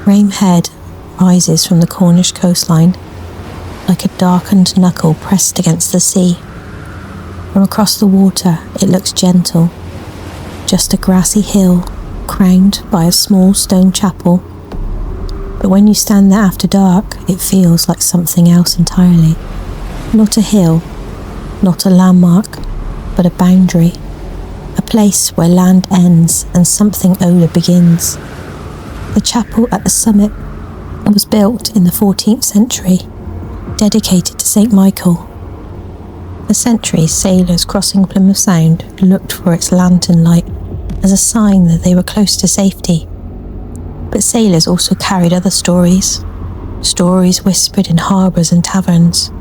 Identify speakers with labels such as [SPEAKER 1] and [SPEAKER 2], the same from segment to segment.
[SPEAKER 1] Rame Head rises from the Cornish coastline like a darkened knuckle pressed against the sea. From across the water it looks gentle, just a grassy hill crowned by a small stone chapel. But when you stand there after dark, it feels like something else entirely. Not a hill, not a landmark, but a boundary. A place where land ends and something older begins. The chapel at the summit was built in the 14th century, dedicated to St. Michael. For centuries, sailors crossing Plymouth Sound looked for its lantern light as a sign that they were close to safety. But sailors also carried other stories. Stories whispered in harbours and taverns.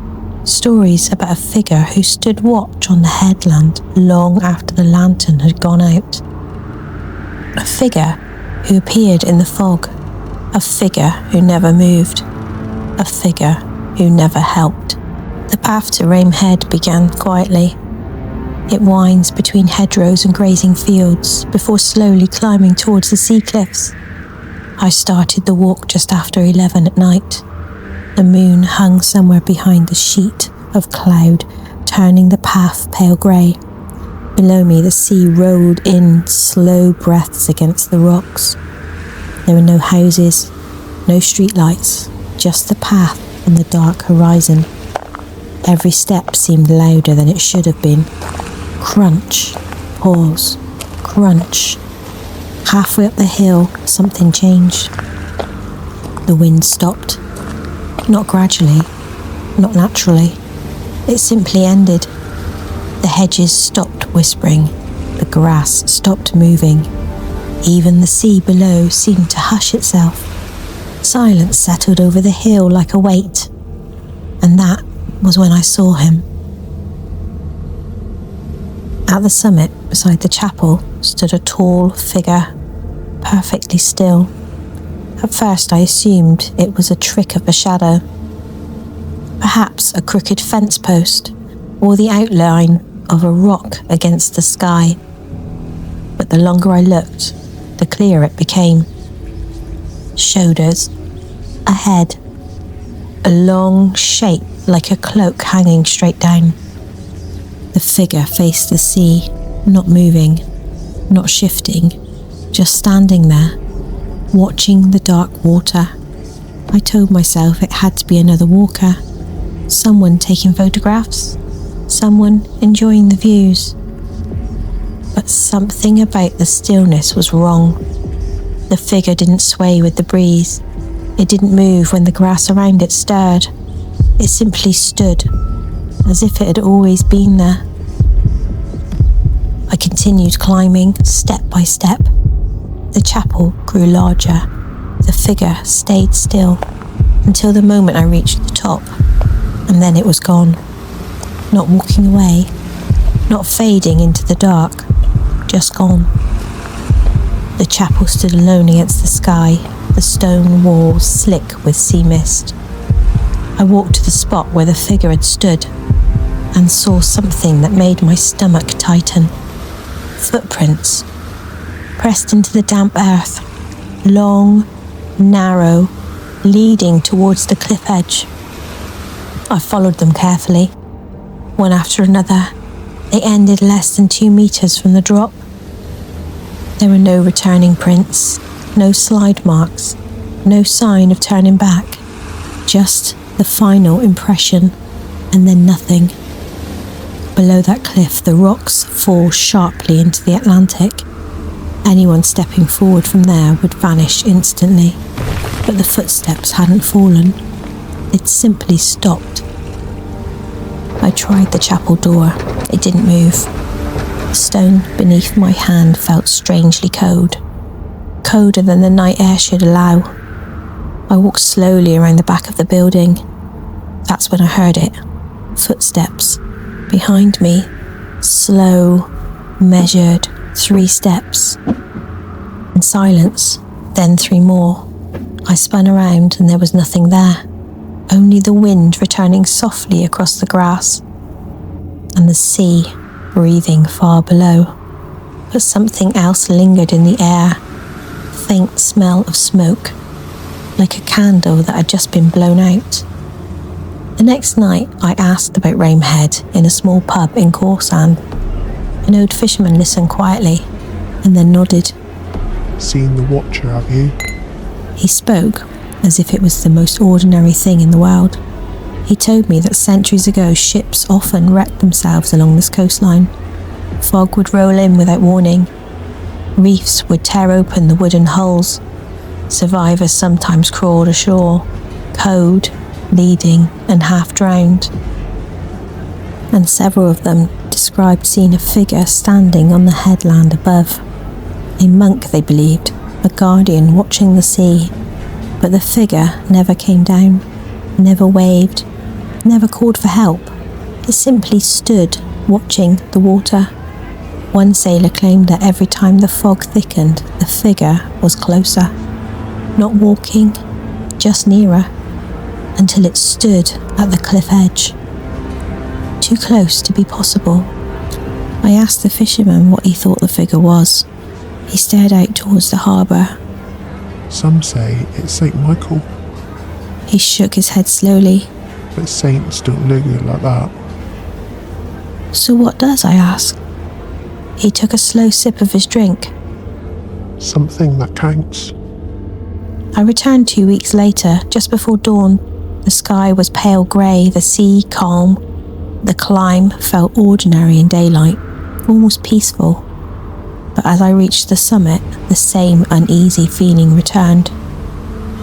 [SPEAKER 1] Stories about a figure who stood watch on the headland long after the lantern had gone out. A figure who appeared in the fog. A figure who never moved. A figure who never helped. The path to Rame Head began quietly. It winds between hedgerows and grazing fields before slowly climbing towards the sea cliffs. I started the walk just after 11 at night. The moon hung somewhere behind the sheet of cloud, turning the path pale grey. Below me the sea rolled in slow breaths against the rocks. There were no houses, no streetlights, just the path and the dark horizon. Every step seemed louder than it should have been. Crunch, pause, crunch. Halfway up the hill, something changed. The wind stopped. Not gradually, not naturally. It simply ended. The hedges stopped whispering. The grass stopped moving. Even the sea below seemed to hush itself. Silence settled over the hill like a weight. And that was when I saw him. At the summit, beside the chapel, stood a tall figure, perfectly still. At first I assumed it was a trick of a shadow. Perhaps a crooked fence post, or the outline of a rock against the sky. But the longer I looked, the clearer it became. Shoulders, a head, a long shape like a cloak hanging straight down. The figure faced the sea, not moving, not shifting, just standing there, watching the dark water. I told myself it had to be another walker, someone taking photographs, someone enjoying the views. But something about the stillness was wrong. The figure didn't sway with the breeze. It didn't move when the grass around it stirred. It simply stood, as if it had always been there. I continued climbing, step by step. The chapel grew larger. The figure stayed still until the moment I reached the top, and then it was gone. Not walking away, not fading into the dark, just gone. The chapel stood alone against the sky, the stone walls slick with sea mist. I walked to the spot where the figure had stood and saw something that made my stomach tighten. Footprints, pressed into the damp earth, long, narrow, leading towards the cliff edge. I followed them carefully, one after another. They ended less than 2 meters from the drop. There were no returning prints, no slide marks, no sign of turning back, just the final impression, and then nothing. Below that cliff, the rocks fall sharply into the Atlantic. Anyone stepping forward from there would vanish instantly, but the footsteps hadn't fallen. They'd simply stopped. I tried the chapel door. It didn't move. The stone beneath my hand felt strangely cold, colder than the night air should allow. I walked slowly around the back of the building. That's when I heard it. Footsteps. Behind me. Slow, measured, 3 steps. And silence. Then 3 more. I spun around and there was nothing there. Only the wind returning softly across the grass. And the sea breathing far below. But something else lingered in the air. Faint smell of smoke. like a candle that had just been blown out. The next night, I asked about Rame Head in a small pub in Cornwall. An old fisherman listened quietly and then nodded.
[SPEAKER 2] Seen the Watcher, have you?
[SPEAKER 1] He spoke as if it was the most ordinary thing in the world. He told me that centuries ago ships often wrecked themselves along this coastline. Fog would roll in without warning. Reefs would tear open the wooden hulls. Survivors sometimes crawled ashore, cold, bleeding and half drowned. And several of them described seeing a figure standing on the headland above. A monk, they believed, a guardian watching the sea. But the figure never came down, never waved, never called for help. It simply stood, watching the water. One sailor claimed that every time the fog thickened, the figure was closer. Not walking, just nearer, until it stood at the cliff edge. Too close to be possible. I asked the fisherman what he thought the figure was. He stared out towards the harbour.
[SPEAKER 2] Some say it's St. Michael.
[SPEAKER 1] He shook his head slowly.
[SPEAKER 2] But saints don't look like that.
[SPEAKER 1] So what does, I asked? He took a slow sip of his drink.
[SPEAKER 2] Something that counts.
[SPEAKER 1] I returned 2 weeks later, just before dawn. The sky was pale grey, the sea calm. The climb felt ordinary in daylight, almost peaceful. But as I reached the summit, the same uneasy feeling returned.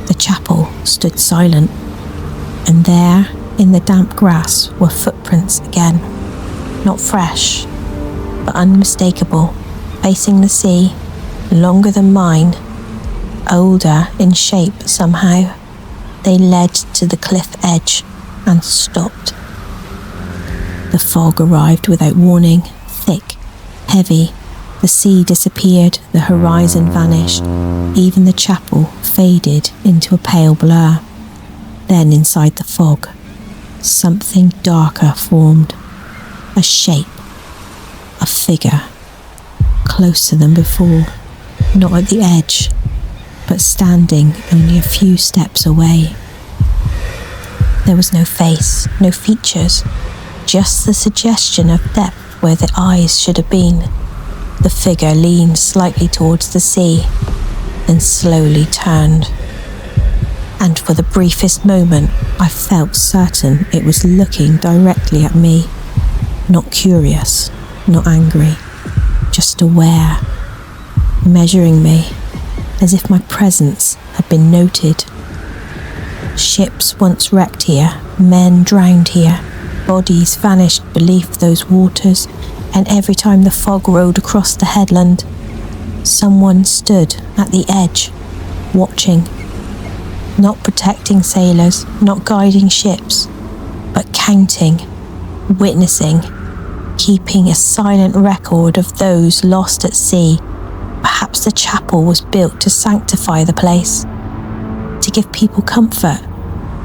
[SPEAKER 1] The chapel stood silent, and there, in the damp grass, were footprints again. Not fresh, but unmistakable, facing the sea, longer than mine, older in shape somehow. They led to the cliff edge and stopped. The fog arrived without warning, thick, heavy. The sea disappeared, the horizon vanished, even the chapel faded into a pale blur. Then inside the fog, something darker formed. A shape, a figure, closer than before, not at the edge, but standing only a few steps away. There was no face, no features, just the suggestion of depth where the eyes should have been. The figure leaned slightly towards the sea, then slowly turned. And for the briefest moment, I felt certain it was looking directly at me. Not curious, not angry, just aware, measuring me, as if my presence had been noted. Ships once wrecked here, men drowned here, bodies vanished beneath those waters, and every time the fog rolled across the headland, someone stood at the edge, watching, not protecting sailors, not guiding ships, but counting, witnessing, keeping a silent record of those lost at sea. Perhaps the chapel was built to sanctify the place, to give people comfort,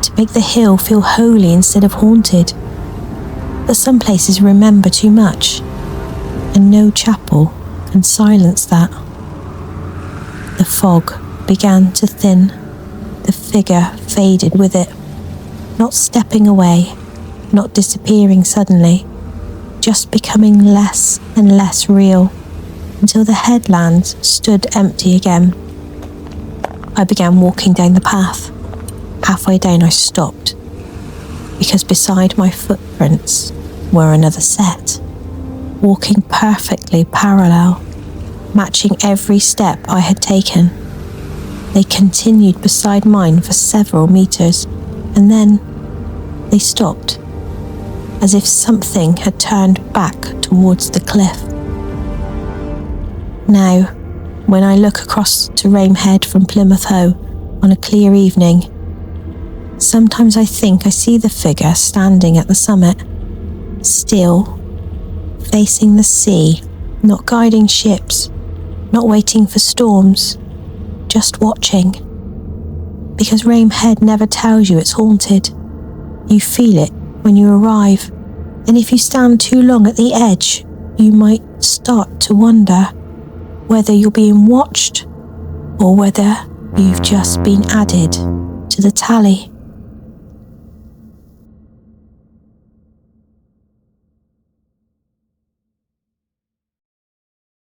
[SPEAKER 1] to make the hill feel holy instead of haunted. But some places remember too much, and no chapel can silence that. The fog began to thin. The figure faded with it, not stepping away, not disappearing suddenly, just becoming less and less real, until the headland stood empty again. I began walking down the path. Halfway down I stopped, because beside my footprints were another set, walking perfectly parallel, matching every step I had taken. They continued beside mine for several meters, and then they stopped, as if something had turned back towards the cliff. Now, when I look across to Rame Head from Plymouth Hoe on a clear evening, sometimes I think I see the figure standing at the summit, still, facing the sea, not guiding ships, not waiting for storms, just watching. Because Rame Head never tells you it's haunted. You feel it when you arrive, and if you stand too long at the edge, you might start to wonder whether you're being watched or whether You've just been added to the tally.